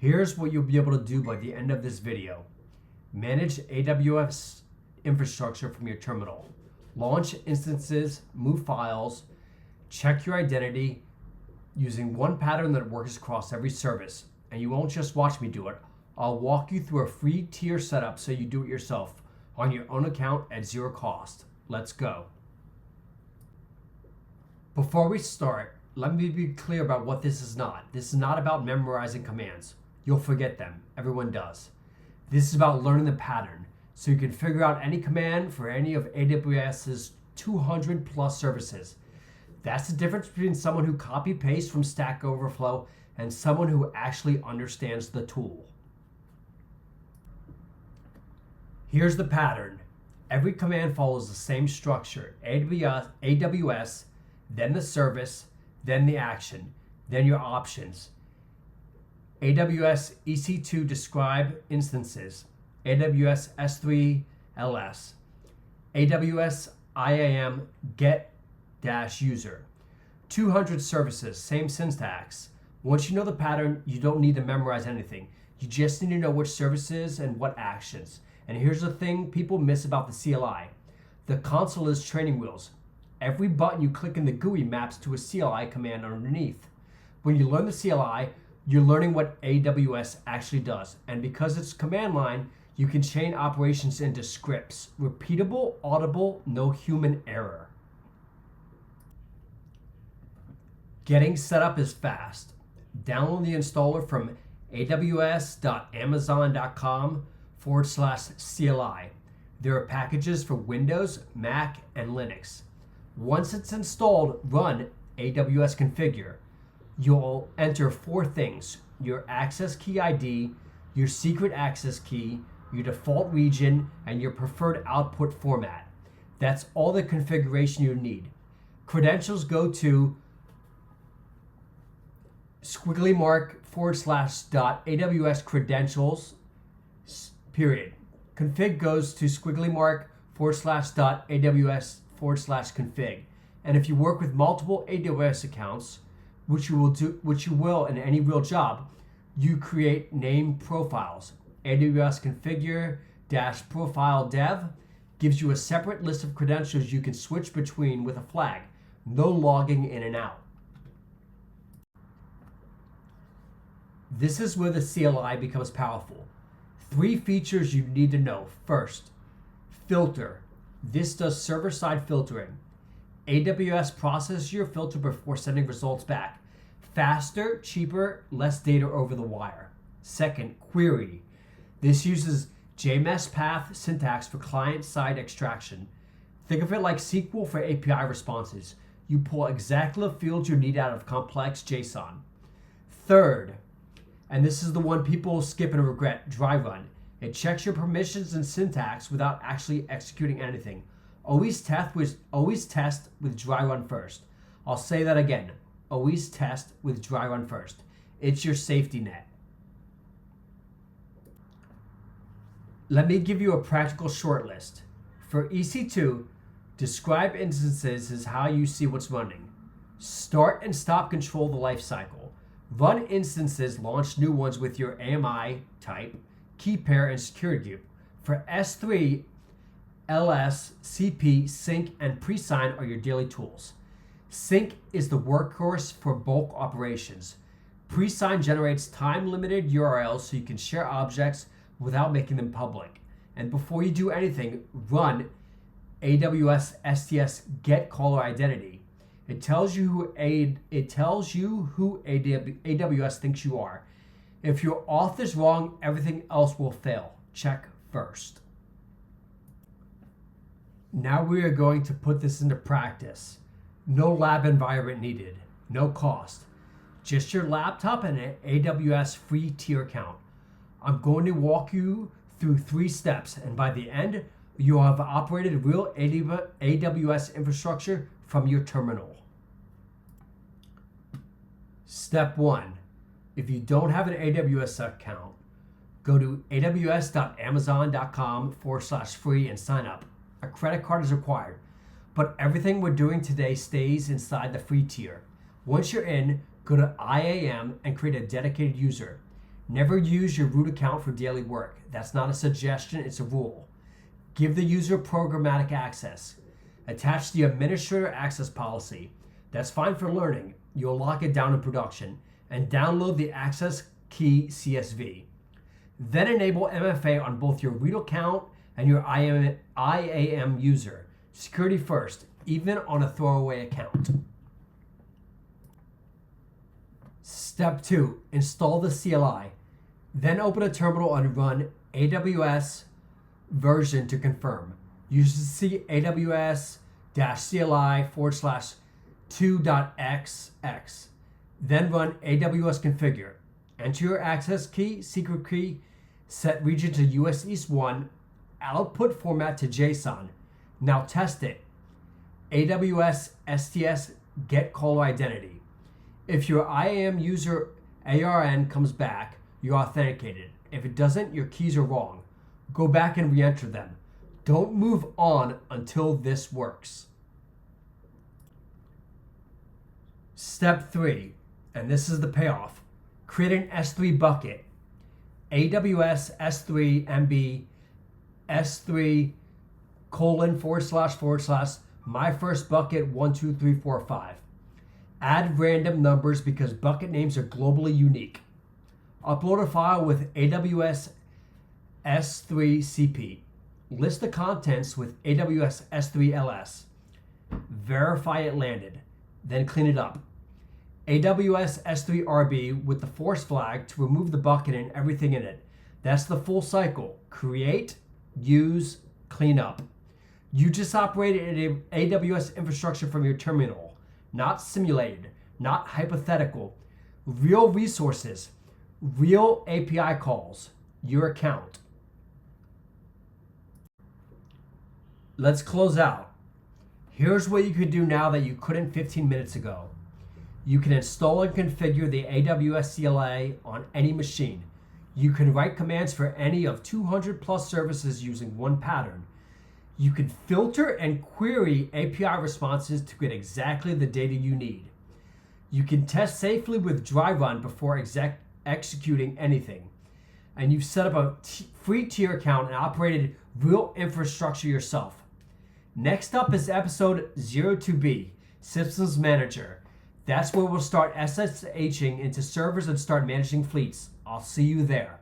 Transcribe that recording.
Here's what you'll be able to do by the end of this video. Manage AWS infrastructure from your terminal. Launch instances, move files, check your identity using one pattern that works across every service. And you won't just watch me do it. I'll walk you through a free tier setup so you do it yourself on your own account at zero cost. Let's go. Before we start, let me be clear about what this is not. This is not about memorizing commands. You'll forget them. Everyone does. This is about learning the pattern so you can figure out any command for any of AWS's 200 plus services. That's the difference between someone who copy-pastes from Stack Overflow and someone who actually understands the tool. Here's the pattern. Every command follows the same structure. AWS, then the service, then the action, then your options. AWS EC2 describe instances, AWS S3 LS, AWS IAM get-user. 200 services, same syntax. Once you know the pattern, you don't need to memorize anything. You just need to know which services and what actions. And here's the thing people miss about the CLI. The console is training wheels. Every button you click in the GUI maps to a CLI command underneath. When you learn the CLI, you're learning what AWS actually does. And because it's command line, you can chain operations into scripts. Repeatable, audible, no human error. Getting set up is fast. Download the installer from aws.amazon.com/CLI. There are packages for Windows, Mac, and Linux. Once it's installed, run AWS configure. You'll enter 4 things: your access key ID, your secret access key, your default region, and your preferred output format. That's all the configuration you need. Credentials go to //.aws credentials, period. Config goes to //.aws/config. And if you work with multiple AWS accounts, which you will in any real job, you create name profiles. AWS configure -profile dev gives you a separate list of credentials you can switch between with a flag. No logging in and out. This is where the CLI becomes powerful. 3 features you need to know. First, filter. This does server-side filtering. AWS processes your filter before sending results back. Faster, cheaper, less data over the wire. Second, query. This uses JMS path syntax for client-side extraction. Think of it like SQL for API responses. You pull exactly the fields you need out of complex JSON. Third, and this is the one people skip and regret, dry run. It checks your permissions and syntax without actually executing anything. Always test with dry run first. I'll say that again. Always test with dry run first. It's your safety net. Let me give you a practical short list. For EC2, describe instances is how you see what's running. Start and stop control the lifecycle. Run instances, launch new ones with your AMI type, key pair, and security group. For S3, LS, CP, sync, and presign are your daily tools. Sync is the workhorse for bulk operations. Presign generates time-limited URLs so you can share objects without making them public. And before you do anything, run AWS STS get caller identity. It tells you who AWS thinks you are. If your auth is wrong, everything else will fail. Check first. Now we are going to put this into practice. No lab environment needed. No cost. Just your laptop and an AWS free tier account. I'm going to walk you through 3 steps, and by the end, you'll have operated real AWS infrastructure from your terminal. Step 1. If you don't have an AWS account, go to aws.amazon.com/free and sign up. A credit card is required, but everything we're doing today stays inside the free tier. Once you're in, go to IAM and create a dedicated user. Never use your root account for daily work. That's not a suggestion, it's a rule. Give the user programmatic access. Attach the administrator access policy. That's fine for learning. You'll lock it down in production. And download the access key CSV. Then enable MFA on both your root account and your IAM user. Security first, even on a throwaway account. Step 2, install the CLI. Then open a terminal and run AWS version to confirm. You should see AWS-CLI/2.xx. Then run AWS configure. Enter your access key, secret key, set region to US East 1, output format to JSON. Now test it. AWS STS get caller identity. If your IAM user ARN comes back, you're authenticated. If it doesn't, your keys are wrong. Go back and re-enter them. Don't move on until this works. Step 3, and this is the payoff. Create an S3 bucket. AWS S3 MB S3 :/ my first bucket 1, 2, 3, 4, 5. Add random numbers because bucket names are globally unique. Upload a file with AWS S3 CP. List the contents with AWS S3 LS. Verify it landed. Then clean it up. AWS S3 RB with the force flag to remove the bucket and everything in it. That's the full cycle. Create, use, clean up. You just operated an AWS infrastructure from your terminal. Not simulated, not hypothetical. Real resources, real API calls, your account. Let's close out. Here's what you could do now that you couldn't 15 minutes ago. You can install and configure the AWS CLI on any machine. You can write commands for any of 200 plus services using one pattern. You can filter and query API responses to get exactly the data you need. You can test safely with dry run before executing anything. And you've set up a free tier account and operated real infrastructure yourself. Next up is episode 02B, Systems Manager. That's where we'll start SSHing into servers and start managing fleets. I'll see you there.